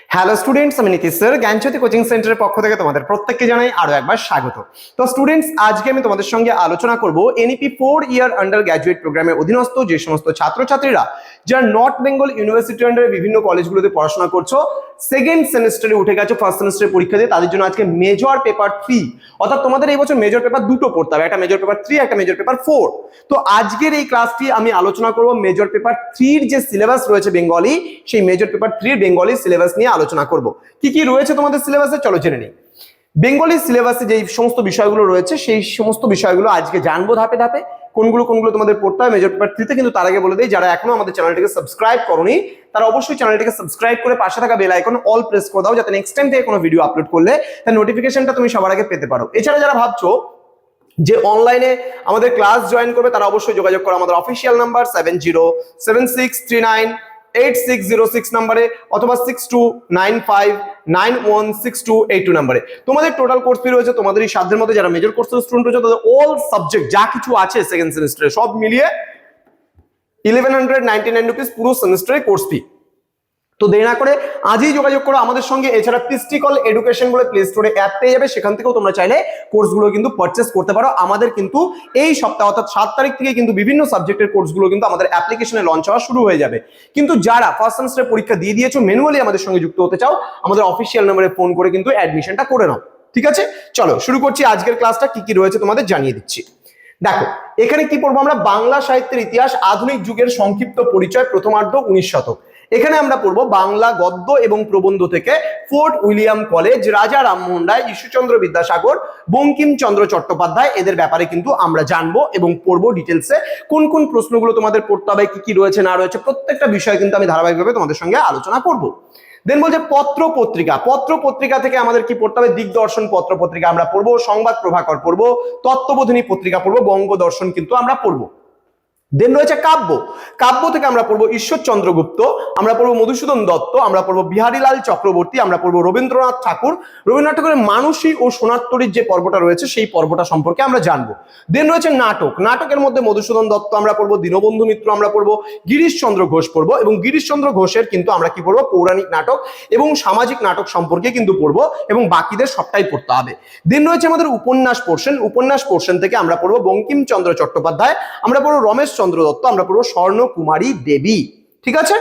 Hello students, আমি Nitish sir জ্ঞানজ্যোতি coaching সেন্টারের পক্ষ থেকে তোমাদের প্রত্যেককে জানাই আরো একবার স্বাগত। তো স্টুডেন্টস, আজকে আমি তোমাদের সঙ্গে আলোচনা করব এনইপি 4 ইয়ার আন্ডার গ্র্যাজুয়েট প্রোগ্রামের অধীনস্থ যে সমস্ত ছাত্রছাত্রীরা যারা নর্থ বেঙ্গল ইউনিভার্সিটি আন্ডারে বিভিন্ন কলেজগুলোতে পড়াশোনা করছো, সেকেন্ড সেমিস্টারে উঠে গেছো, ফার্স্ট সেমিস্টারের পরীক্ষা দিয়ে, তাদের জন্য আজকে মেজর পেপার 3, অর্থাৎ তোমাদের এই বছর মেজর পেপার দুটো পড়তে হবে, একটা মেজর পেপার 3, একটা মেজর পেপার 4। তো আজকের এই ক্লাসটি আমি আলোচনা করব মেজর পেপার 3 যে সিলেবাস রয়েছে বেঙ্গলি, সেই মেজর পেপার 3 বেঙ্গলি সিলেবাস নিয়ে আলোচনা করব। কি কি রয়েছে তোমাদের সিলেবাসে চলো জেনে নিই। বেঙ্গলি সিলেবাসে যে সমস্ত বিষয়গুলো রয়েছে সেই সমস্ত বিষয়গুলো আজকে জানবো ধাপে ধাপে, কোনগুলো কোনগুলো তোমাদের পড়তে হয় মেজর পেপার 3 তে। কিন্তু তার আগে বলে দেই, যারা এখনো আমাদের চ্যানেলটিকে সাবস্ক্রাইব করোনি তারা অবশ্যই চ্যানেলটিকে সাবস্ক্রাইব করে পাশে থাকা বেল আইকন অল প্রেস করে দাও, যাতে নেক্সট টাইম থেকে কোনো ভিডিও আপলোড করলে তার নোটিফিকেশনটা তুমি সবার আগে পেতে পারো। এছাড়া যারা ভাবছো যে অনলাইনে আমাদের ক্লাস জয়েন করবে, তারা অবশ্যই যোগাযোগ করো আমাদের অফিসিয়াল নাম্বার 7076398606 নম্বরে অথবা 6295916282 নম্বরে। তোমাদের টোটাল কোর্স ফি রয়েছে তোমাদের এই সাধ্যের মধ্যে, যারা মেজর কোর্সের স্টুডেন্ট রয়েছে তাদের অল সাবজেক্ট যা কিছু আছে সেকেন্ড সেমিস্টারে সব মিলিয়ে 1199 রুপিস পুরো সেমিস্টারে কোর্স ফি। তো দেরি না করে আজই যোগাযোগ করো আমাদের সঙ্গে। এছাড়া পিস্টিকল এডুকেশন বলে প্লে স্টোরে অ্যাপ পেয়ে যাবে, সেখান থেকেও তোমরা চাইলে কোর্সগুলো কিন্তু পারচেস করতে পারো। আমাদের কিন্তু এই সপ্তাহ অর্থাৎ 7 তারিখ থেকে কিন্তু বিভিন্ন সাবজেক্টের কোর্সগুলো কিন্তু আমাদের অ্যাপ্লিকেশনে লঞ্চ হওয়া শুরু হয়ে যাবে। কিন্তু যারা ফার্স্ট সেমিস্টারের পরীক্ষা দিয়ে দিয়েছো, ম্যানুয়ালি আমাদের সঙ্গে যুক্ত হতে চাও, আমাদের অফিসিয়াল নম্বরে ফোন করে কিন্তু অ্যাডমিশনটা করে নাও। ঠিক আছে, চলো শুরু করছি। আজকের ক্লাসটা কি কি রয়েছে তোমাদের জানিয়ে দিচ্ছি। দেখো এখানে কি পড়বো আমরা, বাংলা সাহিত্যের ইতিহাস, আধুনিক যুগের সংক্ষিপ্ত পরিচয়, প্রথমার্ধ 19 শতক। এখানে আমরা পড়বো বাংলা গদ্য এবং প্রবন্ধ থেকে ফোর্ট উইলিয়াম কলেজ, রাজা রামমোহন রায়, ঈশ্বরচন্দ্র বিদ্যাসাগর, বঙ্কিমচন্দ্র চট্টোপাধ্যায়, এদের ব্যাপারে কিন্তু আমরা জানবো এবং পড়বো ডিটেলসে। কোন কোন প্রশ্নগুলো তোমাদের পড়তে হবে, কি কি রয়েছে না রয়েছে, প্রত্যেকটা বিষয় কিন্তু আমি ধারাবাহিকভাবে তোমাদের সঙ্গে আলোচনা করবো। দেন বলছে পত্র পত্রিকা, পত্র পত্রিকা থেকে আমাদের কি পড়তে হবে, দিগদর্শন পত্র পত্রিকা আমরা পড়বো, সংবাদ প্রভাকর পড়বো, তত্ত্ববোধিনী পত্রিকা পড়বো, বঙ্গদর্শন কিন্তু আমরা পড়বো। দেন রয়েছে কাব্য, কাব্য থেকে আমরা পড়বো ঈশ্বরচন্দ্র গুপ্ত, আমরা পড়বো মধুসূদন দত্ত, আমরা পড়বো বিহারীলাল চক্রবর্তী, আমরা পড়বো রবীন্দ্রনাথ ঠাকুর। রবীন্দ্রনাথ ঠাকুরের মানসী ও সোনারতরীর যে পর্বটা রয়েছে সেই পর্বটা সম্পর্কে আমরা জানবো। দেন রয়েছে নাটক, নাটকের মধ্যে মধুসূদন দত্ত আমরা পড়বো, দীনবন্ধু মিত্র আমরা পড়বো, গিরিশচন্দ্র ঘোষ পড়বো, এবং গিরিশচন্দ্র ঘোষের কিন্তু আমরা কি পড়বো, পৌরাণিক নাটক এবং সামাজিক নাটক সম্পর্কে কিন্তু পড়বো, এবং বাকিদের সবটাই পড়তে হবে। দেন রয়েছে আমাদের উপন্যাস পোর্শন, উপন্যাস পোর্শন থেকে আমরা পড়বো বঙ্কিমচন্দ্র চট্টোপাধ্যায়, আমরা পড়বো রমেশ চন্দ্র দত্ত, আমরা পড়বো স্বর্ণকুমারী দেবী। ঠিক আছে,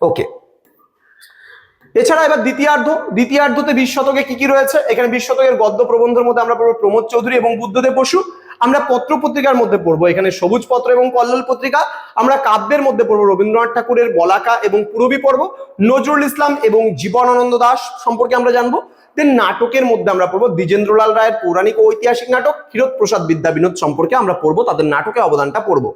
ওকে। এছাড়া এবার দ্বিতীয়ার্ধ, দ্বিতীয়ার্ধতে 20 শতকে কি কি রয়েছে, এখানে 20 শতকের গদ্য প্রবন্ধের মধ্যে আমরা পড়বো প্রমোদ চৌধুরী এবং বুদ্ধদেব বসু। আমরা পত্র পত্রিকার মধ্যে পড়বো এখানে সবুজ পত্র এবং কল্লোল পত্রিকা। আমরা কাব্যের মধ্যে পড়বো রবীন্দ্রনাথ ঠাকুরের বলাকা এবং পূরবী পর্ব, নজরুল ইসলাম এবং জীবনানন্দ দাশ সম্পর্কে আমরা জানবো। দেন নাটকের মধ্যে আমরা পড়বো দ্বিজেন্দ্রলাল রায়ের পৌরাণিক ও ঐতিহাসিক নাটক, ক্ষীরোদ প্রসাদ বিদ্যাবিনোদ সম্পর্কে আমরা পড়বো, তাদের নাটকে অবদানটা পড়বো।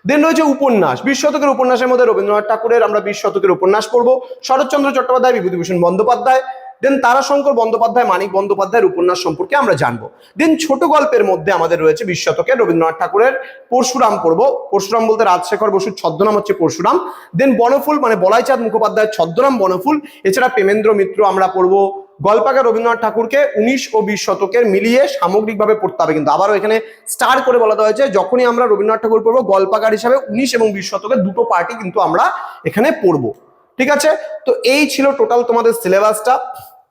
দেন রয়েছে উপন্যাস, 20 শতকের উপন্যাসের মধ্যে রবীন্দ্রনাথ ঠাকুরের আমরা 20 শতকের উপন্যাস পড়বো, শরৎচন্দ্র চট্টোপাধ্যায়, বিভূতিভূষণ বন্দ্যোপাধ্যায়। দেন তারাশঙ্কর বন্দ্যোপাধ্যায়, মানিক বন্দ্যোপাধ্যায়ের উপন্যাস সম্পর্কে আমরা জানবো। দেন ছোট গল্পের মধ্যে আমাদের রয়েছে 20 শতকের রবীন্দ্রনাথ ঠাকুরের পরশুরাম পড়বো, পরশুরাম বলতে রাজশেখর বসুর ছদ্মনাম হচ্ছে পরশুরাম। দেন বনফুল মানে বলাইচাঁদ মুখোপাধ্যায়ের ছদ্মনাম বনফুল। এছাড়া প্রেমেন্দ্র মিত্র আমরা পড়বো। গল্পাকার রবীন্দ্রনাথ ঠাকুরকে 19 ও 20 শতকের মিলিয়ে সামগ্রিকভাবে পড়তে হবে, কিন্তু আবারও এখানে স্টার করে বলা হয়েছে যখনই আমরা রবীন্দ্রনাথ ঠাকুর পড়বো, গল্পাকার হিসাবে 19 এবং 20 শতকের দুটো পার্টি কিন্তু আমরা এখানে পড়বো। ঠিক আছে, তো এই ছিল টোটাল তোমাদের সিলেবাসটা।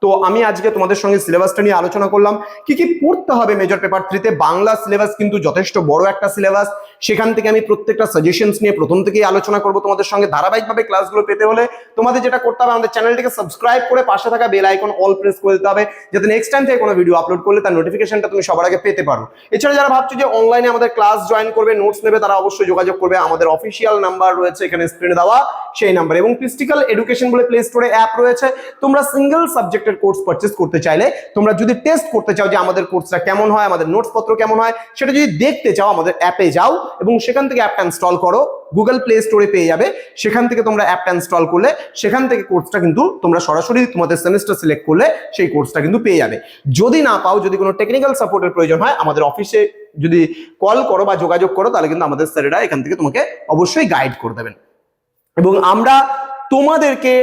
তো আমি আজকে তোমাদের সঙ্গে সিলেবাসটা নিয়ে আলোচনা করলাম, কি কি পড়তে হবে মেজর পেপার 3 তে। বাংলা সিলেবাস কিন্তু যথেষ্ট বড় একটা সিলেবাস, সেখান থেকে আমি প্রত্যেকটা সাজেশনস নিয়ে প্রথম থেকেই আলোচনা করব তোমাদের সঙ্গে। ধারাবাহিকভাবে ক্লাসগুলো পেতে হলে তোমাদের যেটা করতে হবে, আমাদের চ্যানেলটিকে সাবস্ক্রাইব করে পাশে থাকা বেল আইকন অল প্রেস করে দিতে হবে, যাতে নেক্সট টাইম থেকে কোনো ভিডিও আপলোড করলে তার নোটিফিকেশনটা তুমি সবার আগে পেতে পারো। এছাড়া যারা ভাবছো যে অনলাইনে আমাদের ক্লাস জয়েন করবে, নোটস নেবে, তারা অবশ্যই যোগাযোগ করবে, আমাদের অফিসিয়াল নাম্বার রয়েছে এখানে স্ক্রিনে দেওয়া সেই নাম্বার। এবং পিস্টিক্যাল এডুকেশন বলে প্লে স্টোরে অ্যাপ রয়েছে, তোমরা সিঙ্গেল সাবজেক্টের কোর্স পারচেজ করতে চাইলে, তোমরা যদি টেস্ট করতে চাও যে আমাদের কোর্সটা কেমন হয়, আমাদের নোটস পত্র কেমন হয়, সেটা যদি দেখতে চাও আমাদের অ্যাপে যাও এবং সেখান থেকে অ্যাপটা ইনস্টল করো, গুগল প্লে স্টোরে পেয়ে যাবে। সেখান থেকে তোমরা অ্যাপটা ইনস্টল করলে সেখান থেকে কোর্সটা কিন্তু তোমরা সরাসরি তোমাদের সেমিস্টার সিলেক্ট করলে সেই কোর্সটা কিন্তু পেয়ে যাবে। যদি না পাও, যদি কোনো টেকনিক্যাল সাপোর্টের প্রয়োজন হয়, আমাদের অফিসে যদি কল করো বা যোগাযোগ করো, তাহলে কিন্তু আমাদের স্যারেরা এখান থেকে তোমাকে অবশ্যই গাইড করে দেবেন। এবং আমরা তোমাদেরকে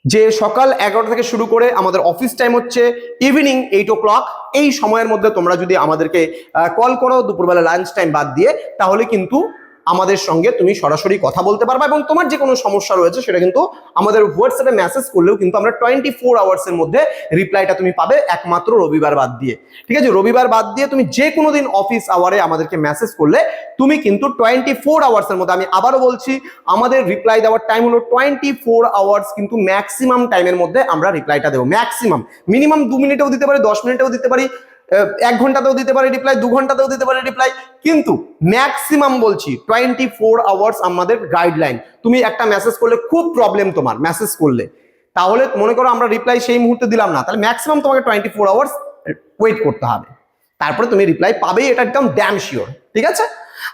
যে সকাল 11টা থেকে শুরু করে আমাদের অফিস টাইম হচ্ছে ইভিনিং 8 o'clock, এই সময়ের মধ্যে তোমরা যদি আমাদেরকে কল করো দুপুরবেলা লাঞ্চ টাইম বাদ দিয়ে, তাহলে কিন্তু আমাদের সঙ্গে তুমি সরাসরি কথা বলতে পারবা এবং তোমার যে কোনো সমস্যা রয়েছে সেটা কিন্তু আমাদের হোয়াটসঅ্যাপে মেসেজ করলেও কিন্তু আমরা 24 আওয়ার্সের মধ্যে রিপ্লাইটা তুমি পাবে, একমাত্র রবিবার বাদ দিয়ে। ঠিক আছে, রবিবার বাদ দিয়ে তুমি যে কোনো দিন অফিস আওয়ারে আমাদেরকে মেসেজ করলে তুমি কিন্তু 24 আওয়ার্সের মধ্যে, আমি আবারও বলছি, আমাদের রিপ্লাই দেওয়ার টাইম হলো 24 আওয়ার্স, কিন্তু ম্যাক্সিমাম টাইমের মধ্যে আমরা রিপ্লাইটা দেবো। ম্যাক্সিমাম, মিনিমাম 2 মিনিটেও দিতে পারি, 10 মিনিটেও দিতে পারি, 1 ঘন্টাতেও দিতে পারি রিপ্লাই, 2 ঘন্টাতেও দিতে পারি রিপ্লাই, কিন্তু ম্যাক্সিমাম বলছি 24 আওয়ার্স আমাদের গাইডলাইন। তুমি একটা মেসেজ করলে, খুব প্রবলেম তোমার মেসেজ করলে, তাহলে মনে করো আমরা রিপ্লাই সেই মুহূর্তে দিলাম না, তাহলে ম্যাক্সিমাম তোমাকে 24 আওয়ার্স ওয়েট করতে হবে, তারপরে তুমি রিপ্লাই পাবেই, এটা একদম ড্যাম শিওর। ঠিক আছে,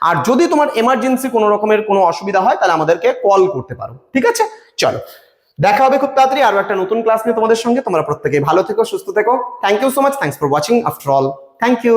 আর যদি তোমার এমার্জেন্সি কোনো রকমের কোনো অসুবিধা হয় তাহলে আমাদেরকে কল করতে পারো। ঠিক আছে, চলো দেখা হবে খুব তাড়াতাড়ি আরো একটা নতুন ক্লাস নিয়ে তোমাদের সঙ্গে। তোমরা প্রত্যেকেই ভালো থেকো, সুস্থ থেকো। Thank you so much, thanks for watching after all, thank you.